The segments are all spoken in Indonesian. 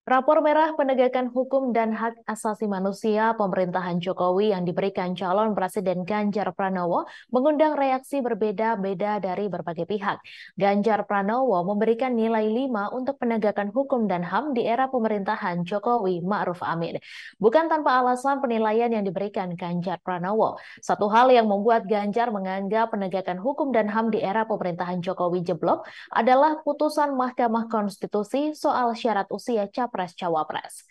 Rapor merah penegakan hukum dan hak asasi manusia pemerintahan Jokowi yang diberikan calon Presiden Ganjar Pranowo mengundang reaksi berbeda-beda dari berbagai pihak. Ganjar Pranowo memberikan nilai 5 untuk penegakan hukum dan HAM di era pemerintahan Jokowi Ma'ruf Amin. Bukan tanpa alasan penilaian yang diberikan Ganjar Pranowo. Satu hal yang membuat Ganjar menganggap penegakan hukum dan HAM di era pemerintahan Jokowi jeblok adalah putusan Mahkamah Konstitusi soal syarat usia Capres-Cawapres.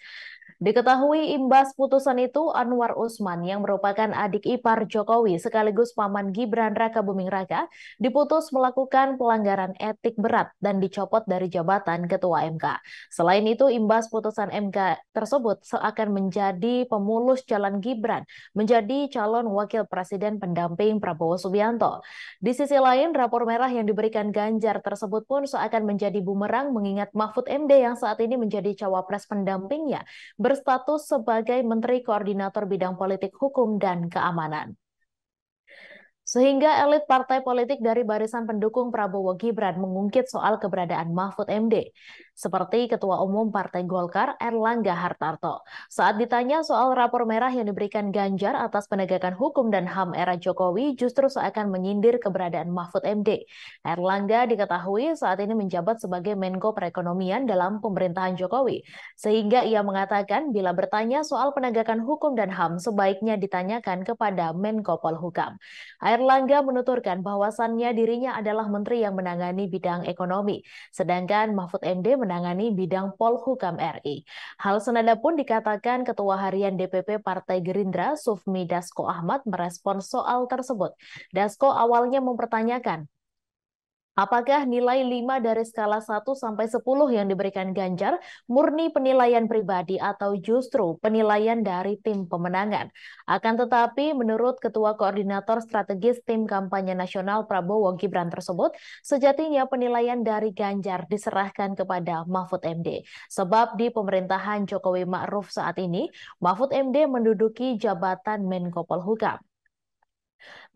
Diketahui imbas putusan itu, Anwar Usman yang merupakan adik ipar Jokowi sekaligus paman Gibran Rakabuming Raka diputus melakukan pelanggaran etik berat dan dicopot dari jabatan Ketua MK. Selain itu, imbas putusan MK tersebut seakan menjadi pemulus jalan Gibran menjadi calon wakil presiden pendamping Prabowo Subianto. Di sisi lain, rapor merah yang diberikan Ganjar tersebut pun seakan menjadi bumerang mengingat Mahfud MD yang saat ini menjadi cawapres pendampingnya berstatus sebagai Menteri Koordinator Bidang Politik Hukum dan Keamanan. Sehingga elit partai politik dari barisan pendukung Prabowo Gibran mengungkit soal keberadaan Mahfud MD, seperti Ketua Umum Partai Golkar Erlangga Hartarto. Saat ditanya soal rapor merah yang diberikan Ganjar atas penegakan hukum dan HAM era Jokowi justru seakan menyindir keberadaan Mahfud MD. Erlangga diketahui saat ini menjabat sebagai Menko Perekonomian dalam pemerintahan Jokowi, sehingga ia mengatakan bila bertanya soal penegakan hukum dan HAM sebaiknya ditanyakan kepada Menko Polhukam. Erlangga menuturkan bahwasannya dirinya adalah menteri yang menangani bidang ekonomi, sedangkan Mahfud MD menangani bidang Polhukam RI. Hal senada pun dikatakan Ketua Harian DPP Partai Gerindra Sufmi Dasko Ahmad merespons soal tersebut. Dasko awalnya mempertanyakan, apakah nilai 5 dari skala 1 sampai 10 yang diberikan Ganjar murni penilaian pribadi atau justru penilaian dari tim pemenangan? Akan tetapi, menurut Ketua Koordinator Strategis Tim Kampanye Nasional Prabowo Gibran tersebut, sejatinya penilaian dari Ganjar diserahkan kepada Mahfud MD. Sebab di pemerintahan Jokowi Ma'ruf saat ini, Mahfud MD menduduki jabatan Menko Polhukam.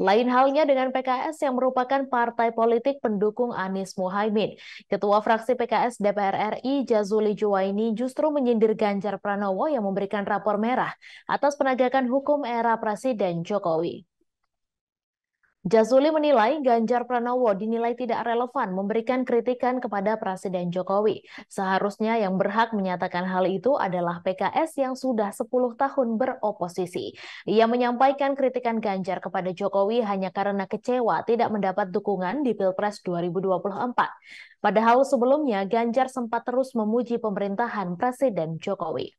Lain halnya dengan PKS yang merupakan partai politik pendukung Anies Muhaimin. Ketua fraksi PKS DPR RI Jazuli Juwaini justru menyindir Ganjar Pranowo yang memberikan rapor merah atas penegakan hukum era Presiden Jokowi. Jazuli menilai Ganjar Pranowo dinilai tidak relevan memberikan kritikan kepada Presiden Jokowi. Seharusnya yang berhak menyatakan hal itu adalah PKS yang sudah 10 tahun beroposisi. Ia menyampaikan kritikan Ganjar kepada Jokowi hanya karena kecewa tidak mendapat dukungan di Pilpres 2024. Padahal sebelumnya Ganjar sempat terus memuji pemerintahan Presiden Jokowi.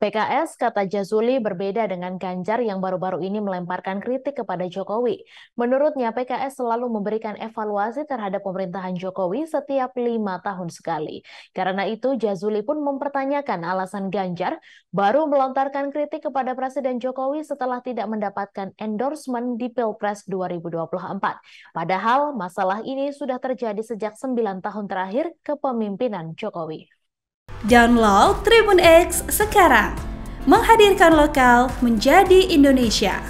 PKS, kata Jazuli, berbeda dengan Ganjar yang baru-baru ini melemparkan kritik kepada Jokowi. Menurutnya, PKS selalu memberikan evaluasi terhadap pemerintahan Jokowi setiap 5 tahun sekali. Karena itu, Jazuli pun mempertanyakan alasan Ganjar baru melontarkan kritik kepada Presiden Jokowi setelah tidak mendapatkan endorsement di Pilpres 2024. Padahal, masalah ini sudah terjadi sejak 9 tahun terakhir kepemimpinan Jokowi. Download Tribun X sekarang, menghadirkan lokal menjadi Indonesia.